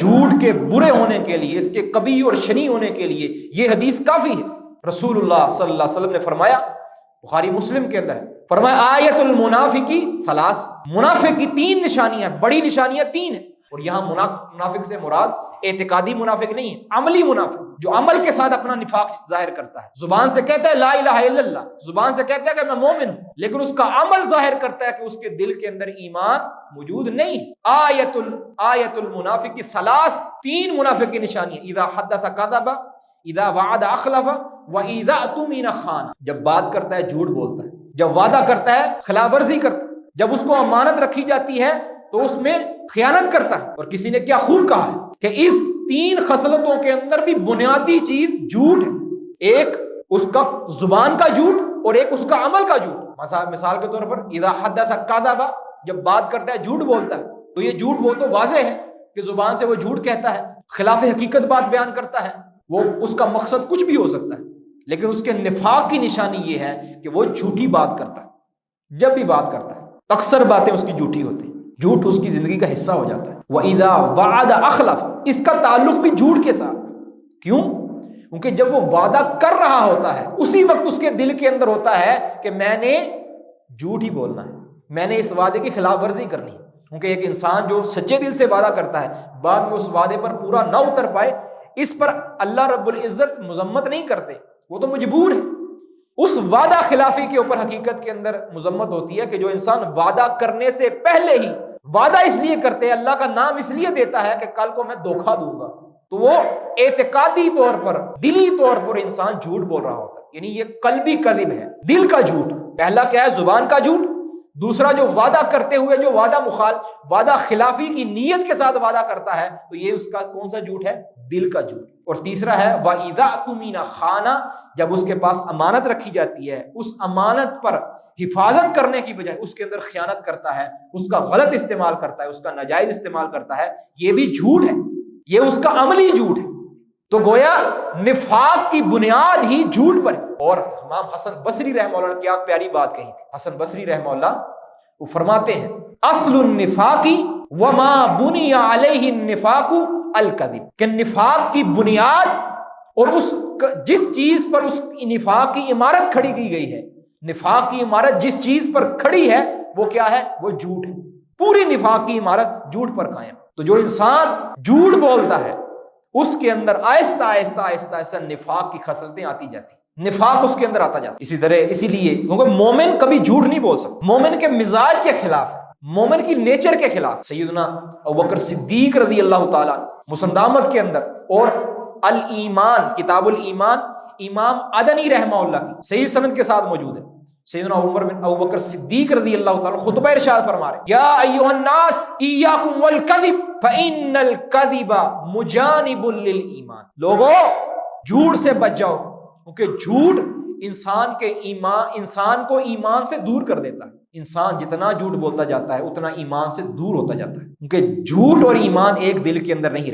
جھوٹ کے برے ہونے کے لیے، اس کے قبیح اور شنیع ہونے کے لیے یہ حدیث کافی ہے۔ رسول اللہ صلی اللہ علیہ وسلم نے فرمایا، بخاری مسلم کے اندر ہے، فرمایا آیت المنافقی ثلاث، منافق کی تین نشانیاں، بڑی نشانیاں تین ہیں۔ اور یہاں منافق سے مراد اعتقادی منافق نہیں ہے، عملی منافق، جو عمل کے ساتھ اپنا نفاق ظاہر کرتا ہے۔ زبان سے کہتا ہے لا الہ الا اللہ، زبان سے کہتا ہے کہ میں مومن ہوں، لیکن اس کا عمل ظاہر کرتا ہے کہ اس کے دل کے اندر ایمان موجود نہیں۔ آیت المنافق ثلاث، تین منافق کی نشانی ہے، اذا حدث کذب، اذا وعد اخلف، واذا اؤتمن خان، جب بات کرتا ہے جھوٹ بولتا ہے، جب وعدہ کرتا ہے خلاف ورزی کرتا ہے، جب اس کو امانت رکھی جاتی ہے تو اس میں خیانت کرتا ہے۔ اور کسی نے کیا خوب کہا ہے کہ اس تین خصلتوں کے اندر بھی بنیادی چیز جھوٹ ہے، ایک اس کا زبان کا جھوٹ اور ایک اس کا عمل کا جھوٹ۔ مثال کے طور پر اذا حدث کذب، جب بات کرتا ہے جھوٹ بولتا ہے، تو یہ جھوٹ وہ تو واضح ہے کہ زبان سے وہ جھوٹ کہتا ہے، خلاف حقیقت بات بیان کرتا ہے، وہ اس کا مقصد کچھ بھی ہو سکتا ہے، لیکن اس کے نفاق کی نشانی یہ ہے کہ وہ جھوٹی بات کرتا ہے، جب بھی بات کرتا ہے اکثر باتیں اس کی جھوٹی ہوتی ہیں، جھوٹ اس کی زندگی کا حصہ ہو جاتا ہے۔ وَإِذَا وَعَدَ أَخْلَفَ، اس کا تعلق بھی جھوٹ کے ساتھ، کیوں؟ کیونکہ جب وہ وعدہ کر رہا ہوتا ہے اسی وقت اس کے دل کے اندر ہوتا ہے کہ میں نے جھوٹ ہی بولنا ہے، میں نے اس وعدے کی خلاف ورزی کرنی ہے۔ کیونکہ ایک انسان جو سچے دل سے وعدہ کرتا ہے، بعد میں اس وعدے پر پورا نہ اتر پائے، اس پر اللہ رب العزت مذمت نہیں کرتے، وہ تو مجبور ہے۔ اس وعدہ خلافی کے اوپر حقیقت کے اندر مذمت ہوتی ہے کہ جو انسان وعدہ کرنے سے پہلے ہی وعدہ اس لیے کرتے ہیں، اللہ کا نام اس لیے دیتا ہے کہ کل کو میں دھوکہ دوں گا، تو وہ اعتقادی طور پر، دلی طور پر انسان جھوٹ بول رہا ہوتا ہے، یعنی یہ قلبی کذب ہے، دل کا جھوٹ۔ پہلا کیا ہے؟ زبان کا جھوٹ۔ دوسرا جو وعدہ کرتے ہوئے جو وعدہ خلافی کی نیت کے ساتھ وعدہ کرتا ہے، تو یہ اس کا کون سا جھوٹ ہے؟ دل کا جھوٹ۔ اور تیسرا ہے وَإِذَا اؤْتُمِنَ خَانَ، جب اس کے پاس امانت رکھی جاتی ہے، اس امانت پر حفاظت کرنے کی بجائے اس کے اندر خیانت کرتا ہے، اس کا غلط استعمال کرتا ہے، اس کا ناجائز استعمال کرتا ہے، یہ بھی جھوٹ ہے، یہ اس کا عملی جھوٹ ہے۔ تو گویا نفاق کی بنیاد ہی جھوٹ پر ہے۔ اور امام حسن بصری رحمہ اللہ نے کیا پیاری بات کہی تھی، حسن بصری رحمہ اللہ وہ فرماتے ہیں اصل النفاق وما بنی علیہ النفاق الکذب، کہ نفاق کی بنیاد اور جس چیز پر اس نفاق کی عمارت کھڑی کی گئی ہے، نفاق کی عمارت جس چیز پر کھڑی ہے وہ کیا ہے؟ وہ جھوٹ ہے۔ پوری نفاق کی عمارت جھوٹ پر قائم۔ تو جو انسان جھوٹ بولتا ہے اس کے اندر آہستہ آہستہ آہستہ آہستہ نفاق کی خصلتیں آتی جاتی، نفاق اس کے اندر آتا جاتا۔ اسی لیے کیونکہ مومن کبھی جھوٹ نہیں بول سکتا، مومن کے مزاج کے خلاف ہے، مومن کی نیچر کے خلاف۔ سیدنا ابوبکر صدیق رضی اللہ تعالیٰ مسند احمد کے اندر اور الایمان، کتاب الایمان، امام عدنی رحمہ اللہ کی صحیح سند کے ساتھ موجود ہے۔ سیدنا ابوبکر صدیق رضی اللہ تعالیٰ خطبہ ارشاد فرما رہے یا ایھا الناس ایاکم والکذب فإن الکذب مجانب للایمان، لوگو جھوٹ سے بچ جاؤ، کیونکہ جھوٹ انسان کو ایمان سے دور کر دیتا ہے۔ انسان جتنا جھوٹ بولتا جاتا ہے اتنا ایمان سے دور ہوتا جاتا ہے، کیونکہ جھوٹ اور ایمان ایک دل کے اندر نہیں رہتا۔